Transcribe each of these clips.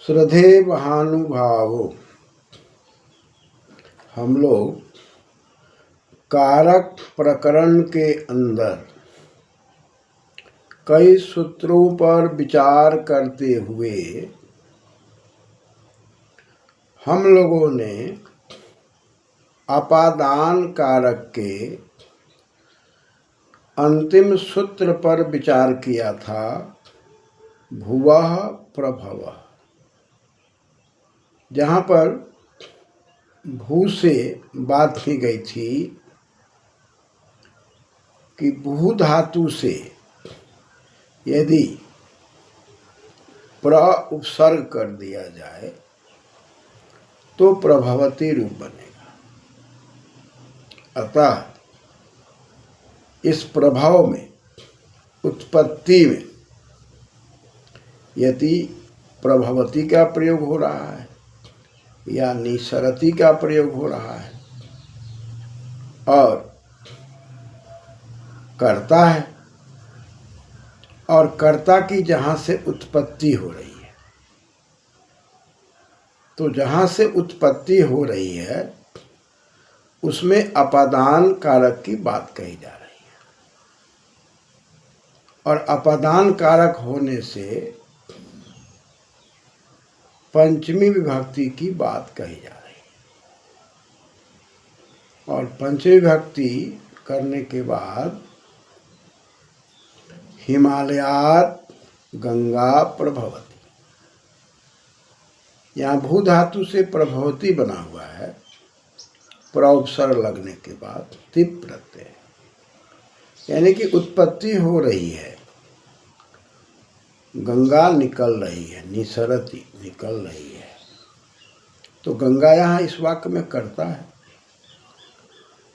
श्रद्धे महानुभावों, हम लोग कारक प्रकरण के अंदर कई सूत्रों पर विचार करते हुए हम लोगों ने अपादान कारक के अंतिम सूत्र पर विचार किया था, भुवः प्रभवः। जहाँ पर भू से बात की गई थी कि भू धातु से यदि प्र उपसर्ग कर दिया जाए तो प्रभवती रूप बनेगा। अतः इस प्रभाव में, उत्पत्ति में यदि प्रभवती का प्रयोग हो रहा है या निसरती का प्रयोग हो रहा है और कर्ता है, और कर्ता की जहाँ से उत्पत्ति हो रही है, तो जहाँ से उत्पत्ति हो रही है उसमें अपादान कारक की बात कही जा रही है। और अपादान कारक होने से पंचमी विभक्ति की बात कही जा रही है। और पंचमी विभक्ति करने के बाद हिमालयात् गंगा प्रभवती, यहाँ भू धातु से प्रभवती बना हुआ है, प्रउपसर्ग लगने के बाद तिप प्रत्यय, यानी कि उत्पत्ति हो रही है, गंगा निकल रही है, निसरती निकल रही है। तो गंगा यहाँ इस वाक्य में कर्ता है,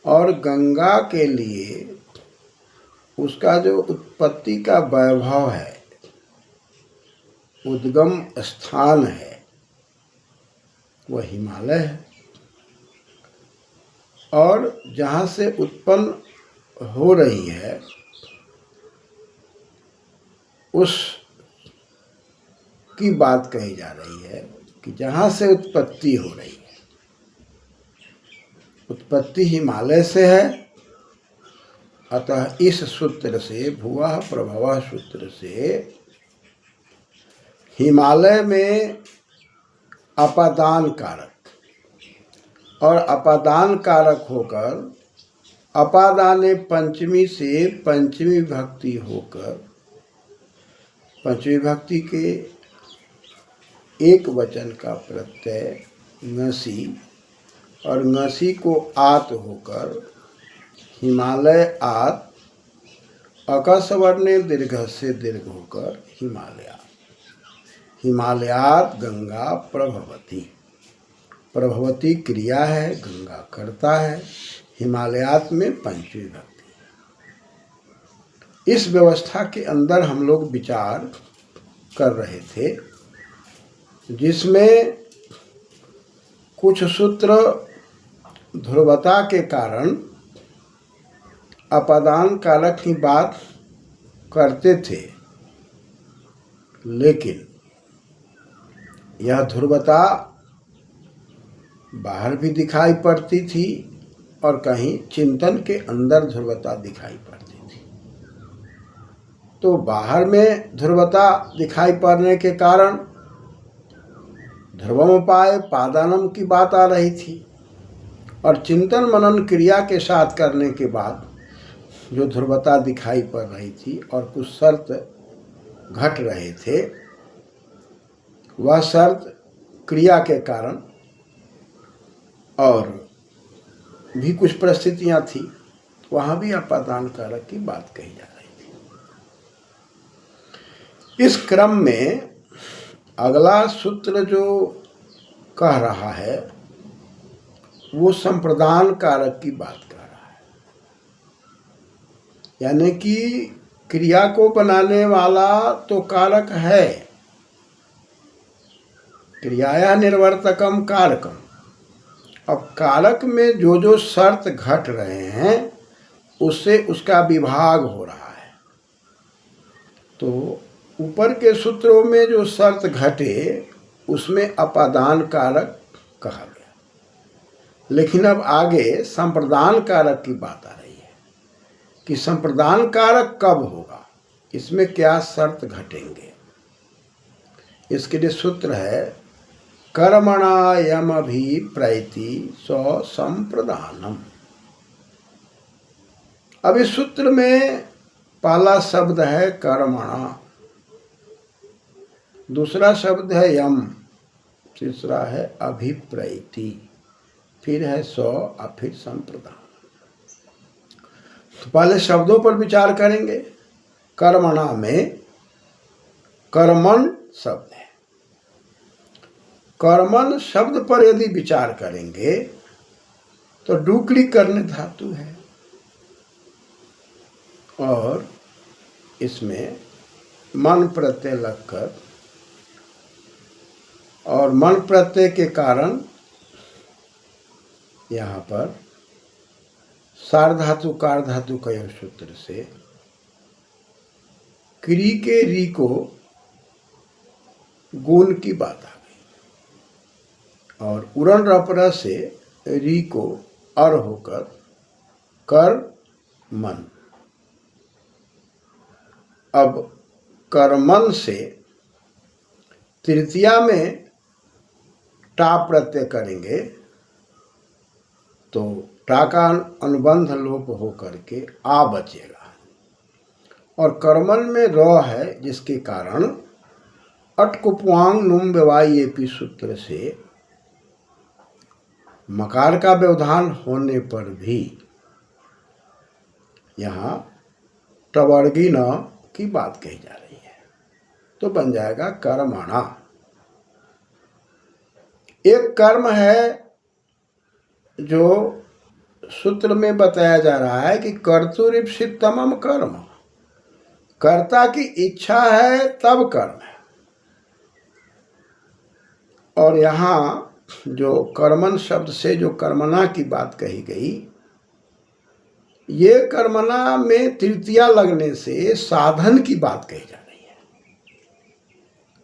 और गंगा के लिए उसका जो उत्पत्ति का वैभव है, उद्गम स्थान है, वह हिमालय है। और जहाँ से उत्पन्न हो रही है उस की बात कही जा रही है कि जहाँ से उत्पत्ति हो रही है, उत्पत्ति हिमालय से है। अतः इस सूत्र से, भुवः प्रभवः सूत्र से, हिमालय में अपादान कारक, और अपादान कारक होकर अपादाने पंचमी से पंचमी विभक्ति होकर पंचमी विभक्ति के एक वचन का प्रत्यय ङसी, और ङसी को आत होकर हिमालय आत, अकस्वर्णे दीर्घ से दीर्घ होकर हिमालयात्, हिमालयात् गंगा प्रभवती। प्रभवती क्रिया है, गंगा कर्ता है, हिमालयात् में पंचमी विभक्ति। इस व्यवस्था के अंदर हम लोग विचार कर रहे थे, जिसमें कुछ सूत्र ध्रुवता के कारण अपादान कारक की बात करते थे, लेकिन यह ध्रुवता बाहर भी दिखाई पड़ती थी और कहीं चिंतन के अंदर ध्रुवता दिखाई पड़ती थी। तो बाहर में ध्रुवता दिखाई पड़ने के कारण ध्रुवमुपाय पादानम की बात आ रही थी, और चिंतन मनन क्रिया के साथ करने के बाद जो ध्रुवता दिखाई पड़ रही थी और कुछ शर्त घट रहे थे, वह शर्त क्रिया के कारण और भी कुछ परिस्थितियां थी, वहाँ भी अपादान कारक की बात कही जा रही थी। इस क्रम में अगला सूत्र जो कह रहा है वो संप्रदान कारक की बात कर रहा है, यानी कि क्रिया को बनाने वाला तो कारक है, क्रियाया निर्वर्तकम कारकम। अब कारक में जो जो शर्त घट रहे हैं उससे उसका विभाग हो रहा है। तो ऊपर के सूत्रों में जो शर्त घटे उसमें अपादान कारक कहा गया। लेकिन अब आगे संप्रदान कारक की बात आ रही है कि संप्रदान कारक कब होगा, इसमें क्या शर्त घटेंगे। इसके लिए सूत्र है कर्मणायमभिप्रैति सौ संप्रदानम। अब इस सूत्र में पहला शब्द है कर्मणा, दूसरा शब्द है यम, तीसरा है अभिप्रैति, फिर है सौ और फिर संप्रदान। तो पहले शब्दों पर विचार करेंगे। कर्मणा में कर्मण शब्द है। कर्मण शब्द पर यदि विचार करेंगे तो डुकरी करने धातु है और इसमें मन प्रत्यय लगकर और मन प्रत्यय के कारण यहाँ पर सार्वधातु कारधातु कय सूत्र से क्री के री को गुण की बात आ गई और उरण रपरा से री को अर होकर कर मन। अब कर्मन से तृतीया में टा प्रत्यय करेंगे तो टा का अनुबंध लोप हो करके आ बचेगा और कर्मन में र है, जिसके कारण अटकुप्वांग नुम व्यवाई एपी सूत्र से मकार का व्यवधान होने पर भी यहाँ टवर्गी न की बात कही जा रही है, तो बन जाएगा कर्मणा। एक कर्म है जो सूत्र में बताया जा रहा है कि कर्तुरीप्सितमम कर्म, कर्ता की इच्छा है तब कर्म है। और यहाँ जो कर्मन शब्द से जो कर्मणा की बात कही गई, ये कर्मणा में तृतीया लगने से साधन की बात कही जा रही है।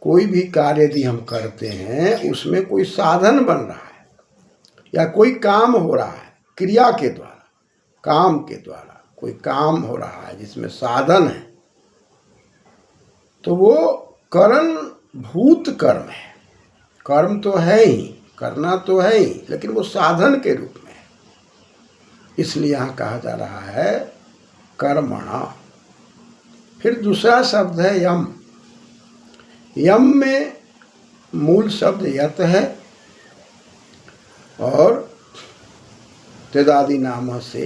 कोई भी कार्य यदि हम करते हैं उसमें कोई साधन बन रहा है या कोई काम हो रहा है, क्रिया के द्वारा, काम के द्वारा कोई काम हो रहा है जिसमें साधन है, तो वो करण भूत कर्म है। कर्म तो है ही, करना तो है ही, लेकिन वो साधन के रूप में है। इसलिए यहाँ कहा जा रहा है कर्मणा। फिर दूसरा शब्द है यम। यम में मूल शब्द यत है और तेदादि नाम से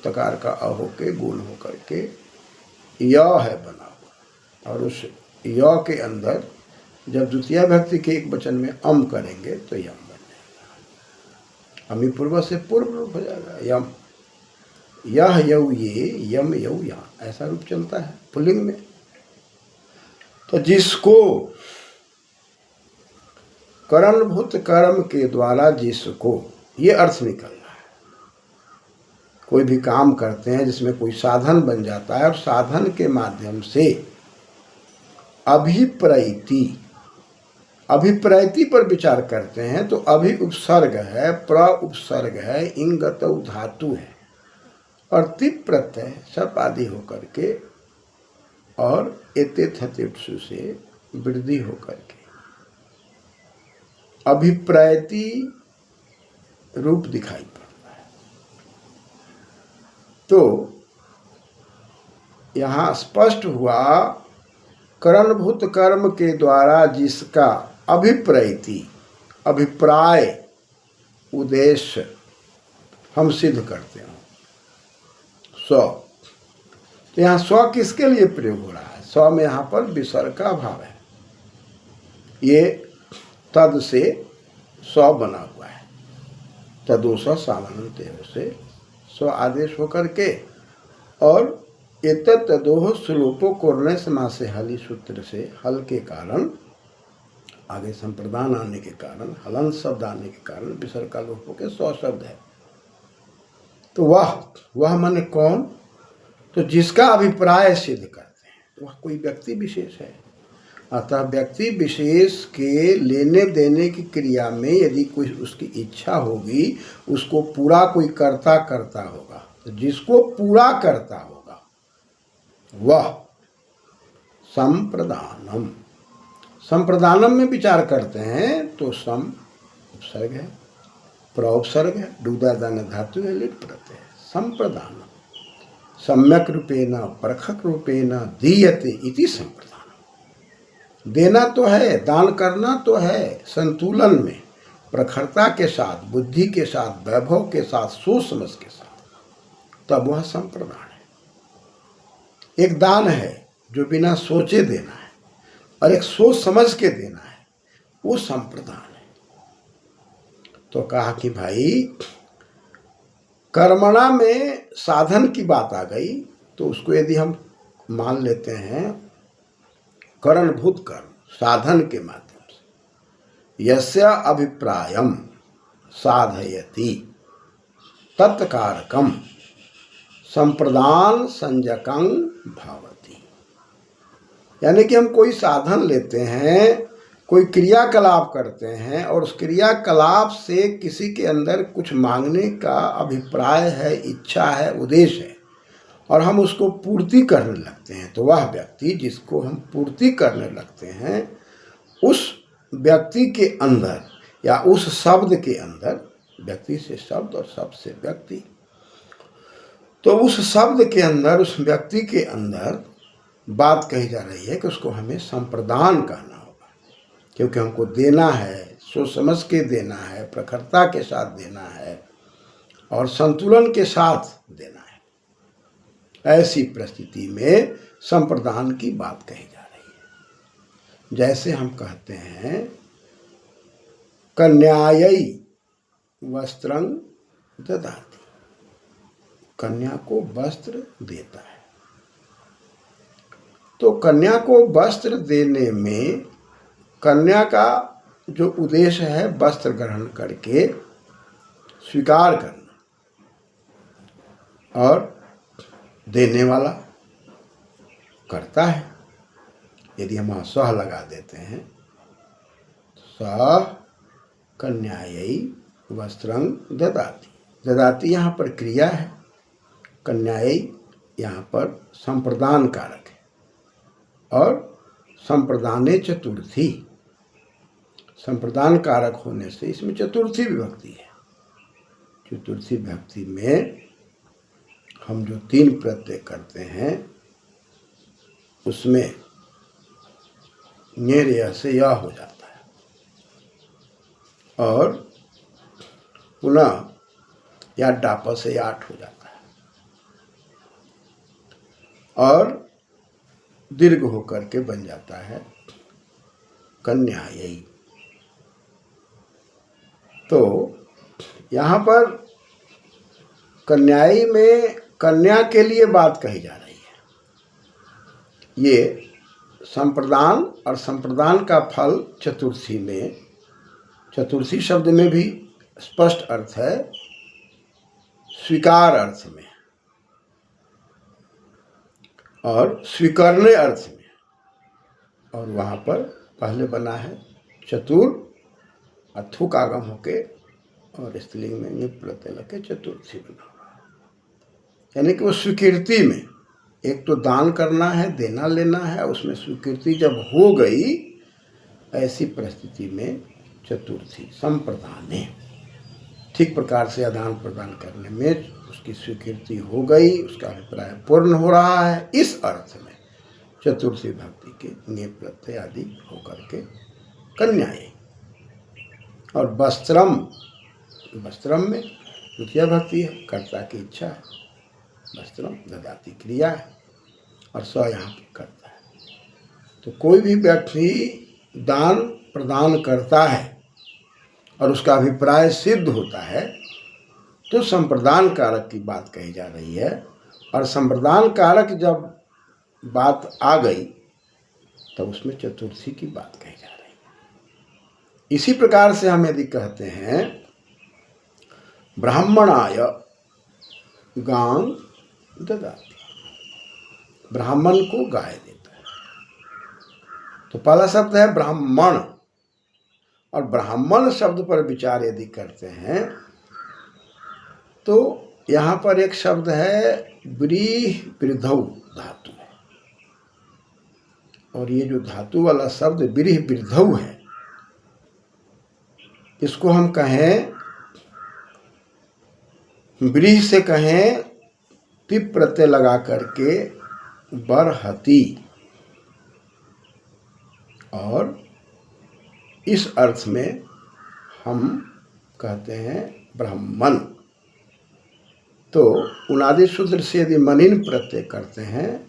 तकार का अहो के गुण हो करके य है बना हुआ और उस य के अंदर जब द्वितीय व्यक्ति के एक वचन में अम करेंगे तो यम बन जाएगा। अमी पूर्व से पूर्व रूप हो जाएगा यम। यह यऊ ये, यम यऊ यहाँ, ऐसा रूप चलता है पुल्लिंग में। तो जिसको करणभूत कर्म के द्वारा, जिसको, ये अर्थ निकल रहा है। कोई भी काम करते हैं जिसमें कोई साधन बन जाता है और साधन के माध्यम से अभिप्रैति, अभिप्रैति पर विचार करते हैं तो अभि उपसर्ग है, प्र उपसर्ग है, इंगत धातु है और तिप प्रत्यय सब आदि होकर के और एते थतिप्सु से वृद्धि होकर के अभिप्रैति रूप दिखाई पड़ता है। तो यहाँ स्पष्ट हुआ करणभूत कर्म के द्वारा जिसका अभिप्रैति, अभिप्राय, उद्देश्य हम सिद्ध करते हैं स्व। तो यहाँ स्व किसके लिए प्रयोग हो रहा है? स्व में यहाँ पर विसर्ग का भाव है। ये तद से स्व बना हुआ है, तदोष सामान्य से स्व आदेश होकर के और एतत् तदोह श्लोपो कोरने समास से हली सूत्र से हल के कारण आगे संप्रदान आने के कारण, हलन शब्द आने के कारण विसर्ग का लोप होकर स्व शब्द है। तो वह माने कौन? तो जिसका अभिप्राय सिद्ध करते हैं, वह कोई व्यक्ति विशेष है। अतः व्यक्ति विशेष के लेने देने की क्रिया में यदि कोई उसकी इच्छा होगी, उसको पूरा कोई करता होगा, तो जिसको पूरा करता होगा वह संप्रदानम। संप्रदानम में विचार करते हैं तो सम उपसर्ग है, प्रोपसर्ग है, डूदादान धातु है, लिट प्रत्यय है। संप्रदानम सम्यक रूपेण परखक रूपेण दीयते इति संप्रदानम। देना तो है, दान करना तो है, संतुलन में, प्रखरता के साथ, बुद्धि के साथ, वैभव के साथ, सोच समझ के साथ, तब वह संप्रदान है। एक दान है जो बिना सोचे देना है, और एक सोच समझ के देना है, वो संप्रदान है। तो कहा कि भाई कर्मणा में साधन की बात आ गई, तो उसको यदि हम मान लेते हैं करणभूत कर्म, साधन के माध्यम से, यस्य अभिप्रायम साधयति तत्कारकम संप्रदान संजकं भवति। यानी कि हम कोई साधन लेते हैं, कोई क्रियाकलाप करते हैं, और उस क्रियाकलाप से किसी के अंदर कुछ मांगने का अभिप्राय है, इच्छा है, उद्देश्य है, और हम उसको पूर्ति करने लगते हैं, तो वह व्यक्ति जिसको हम पूर्ति करने लगते हैं, उस व्यक्ति के अंदर या उस शब्द के अंदर, व्यक्ति से शब्द और शब्द से व्यक्ति, तो उस शब्द के अंदर, उस व्यक्ति के अंदर बात कही जा रही है कि उसको हमें संप्रदान कहना होगा, क्योंकि हमको देना है, सोच समझ के देना है, प्रखरता के साथ देना है, और संतुलन के साथ देना है। ऐसी परिस्थिति में संप्रदान की बात कही जा रही है। जैसे हम कहते हैं कन्यायै वस्त्रं ददाति, कन्या को वस्त्र देता है। तो कन्या को वस्त्र देने में कन्या का जो उद्देश्य है, वस्त्र ग्रहण करके स्वीकार करना, और देने वाला करता है। यदि हम सह लगा देते हैं, सह कन्यायै वस्त्रं ददाति, ददाति यहाँ पर क्रिया है, कन्यायै यहाँ पर संप्रदान कारक है, और संप्रदाने चतुर्थी, संप्रदान कारक होने से इसमें चतुर्थी विभक्ति है। चतुर्थी विभक्ति में हम जो 3 प्रत्यय करते हैं, उसमें न्येर से यह हो जाता है, और पुनः या डापा से याट हो जाता है, और दीर्घ होकर के बन जाता है कन्यायै। तो यहाँ पर कन्याई में कन्या के लिए बात कही जा रही है। ये संप्रदान और संप्रदान का फल चतुर्थी में, चतुर्थी शब्द में भी स्पष्ट अर्थ है, स्वीकार अर्थ में और स्वीकरने अर्थ में, और वहाँ पर पहले बना है चतुर, अथुक आगम होके, और स्त्रीलिंग में निप प्रत्यय लगे चतुर्थी बना हुआ है। यानी कि वो स्वीकृति में, एक तो दान करना है, देना लेना है, उसमें स्वीकृति जब हो गई, ऐसी परिस्थिति में चतुर्थी संप्रदाने, ठीक प्रकार से आदान प्रदान करने में उसकी स्वीकृति हो गई, उसका अभिप्राय पूर्ण हो रहा है, इस अर्थ में चतुर्थी भक्ति के निप प्रत्यय आदि होकर के कन्याएं। और वस्त्रम, वस्त्रम में द्वितीय भक्ति है, कर्ता की इच्छा है, वस्त्रम ददाति क्रिया है, और स यहाँ पर करता है। तो कोई भी व्यक्ति दान प्रदान करता है और उसका अभिप्राय सिद्ध होता है, तो संप्रदान कारक की बात कही जा रही है। और संप्रदान कारक जब बात आ गई, तब उसमें चतुर्थी की बात कही जा रही है। इसी प्रकार से हम यदि कहते हैं ब्राह्मणाय गां ददाति, ब्राह्मण को गाय देता है, तो पहला शब्द है ब्राह्मण, और ब्राह्मण शब्द पर विचार यदि करते हैं तो यहाँ पर एक शब्द है व्रीहि वृद्धौ धातु है, और ये जो धातु वाला शब्द व्रीहि वृद्धौ है, इसको हम कहें, व्रीहि से कहें तिप प्रत्यय लगा करके बरहति, और इस अर्थ में हम कहते हैं ब्राह्मण। तो उनादि सूत्र से यदि मनिन प्रत्यय करते हैं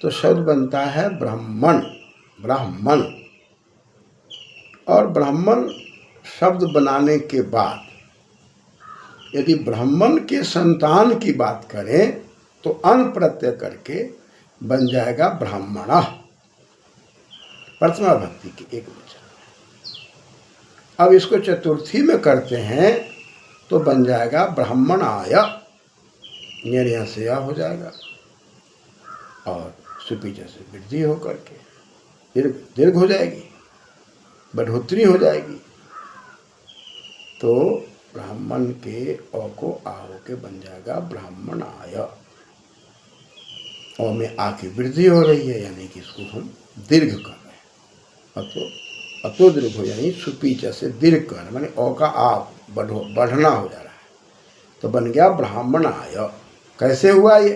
तो शब्द बनता है ब्राह्मण, ब्राह्मण। और ब्राह्मण शब्द बनाने के बाद यदि ब्राह्मण के संतान की बात करें तो अन प्रत्यय करके बन जाएगा ब्राह्मणः, प्रथमा भक्ति की एक वचन। अब इसको चतुर्थी में करते हैं तो बन जाएगा ब्राह्मणाय, यहाँ से या हो जाएगा, और सुपीचा से वृद्धि होकर के दीर्घ हो जाएगी, बढ़ोतरी हो जाएगी। तो ब्राह्मण के अ को आ होके बन जाएगा ब्राह्मणाय, और में आ की वृद्धि हो रही है, यानी कि इसको हम दीर्घ कर रहे हैं। अतो दीर्घ हो, यानी सुपीचा से दीर्घ कर, माने अ का आ बढ़ना हो जा रहा है, तो बन गया ब्राह्मणाय। कैसे हुआ ये?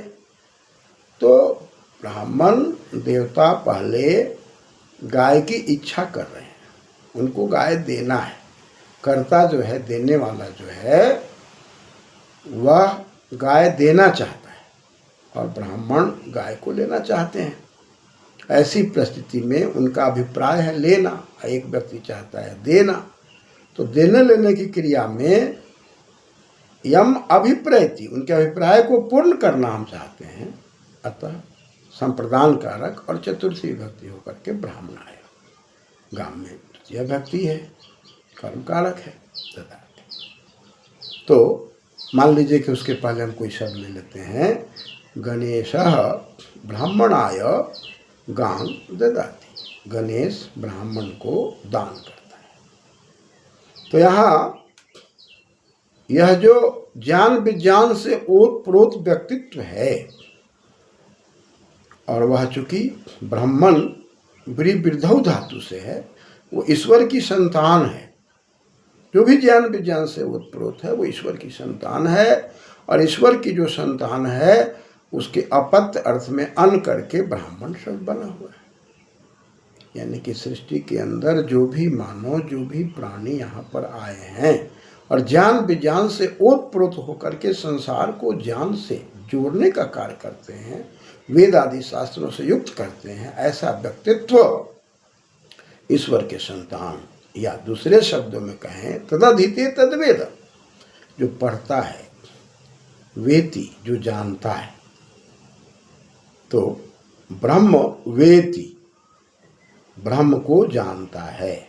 तो ब्राह्मण देवता पहले गाय की इच्छा कर रहे हैं, उनको गाय देना है, कर्ता जो है, देने वाला जो है, वह गाय देना चाहता है और ब्राह्मण गाय को लेना चाहते हैं। ऐसी परिस्थिति में उनका अभिप्राय है लेना, एक व्यक्ति चाहता है देना। तो देने लेने की क्रिया में यम अभिप्रैति, उनके अभिप्राय को पूर्ण करना हम चाहते हैं, अतः संप्रदान कारक और चतुर्थी विभक्ति होकर के ब्राह्मण आया। गाम में तृतीय विभक्ति है, कर्म कारक है ददाति। तो मान लीजिए कि उसके पहले हम कोई शब्द ले लेते हैं, गणेशः ब्राह्मणाय गां ददाति, गणेश ब्राह्मण को दान करता है। तो यहाँ यह जो ज्ञान विज्ञान से ओतप्रोत व्यक्तित्व है, और वह चूंकि ब्राह्मण व्रीहि वृद्धौ धातु से है, वो ईश्वर की संतान है। जो भी ज्ञान विज्ञान से ओतप्रोत है वो ईश्वर की संतान है, और ईश्वर की जो संतान है उसके अपत्य अर्थ में अन करके ब्राह्मण शब्द बना हुआ है। यानी कि सृष्टि के अंदर जो भी मानव, जो भी प्राणी यहाँ पर आए हैं और ज्ञान विज्ञान से ओतप्रोत होकर के संसार को ज्ञान से जोड़ने का कार्य करते हैं, वेद आदि शास्त्रों से युक्त करते हैं, ऐसा व्यक्तित्व ईश्वर के संतान, या दूसरे शब्दों में कहें तदधीते तद्वेद, जो पढ़ता है, वेति जो जानता है। तो ब्रह्म वेति, ब्रह्म को जानता है,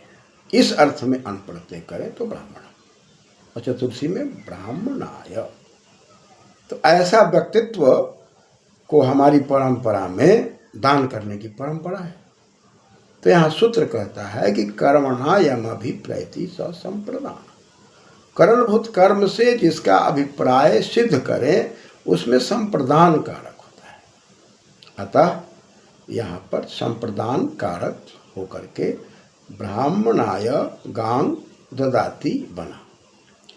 इस अर्थ में अन प्रत्यय करें तो ब्राह्मण, और चतुर्थी में ब्राह्मणाय। तो ऐसा व्यक्तित्व को हमारी परंपरा में दान करने की परंपरा है। तो यहाँ सूत्र कहता है कि कर्मणा यम अभिप्रैति स संप्रदान, करणभूत कर्म से जिसका अभिप्राय सिद्ध करें उसमें संप्रदान कारक होता है। अतः यहाँ पर संप्रदान कारक होकर के ब्राह्मणाय गां ददाति बना।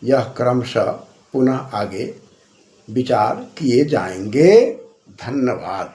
यह क्रमशः पुनः आगे विचार किए जाएंगे। धन्यवाद।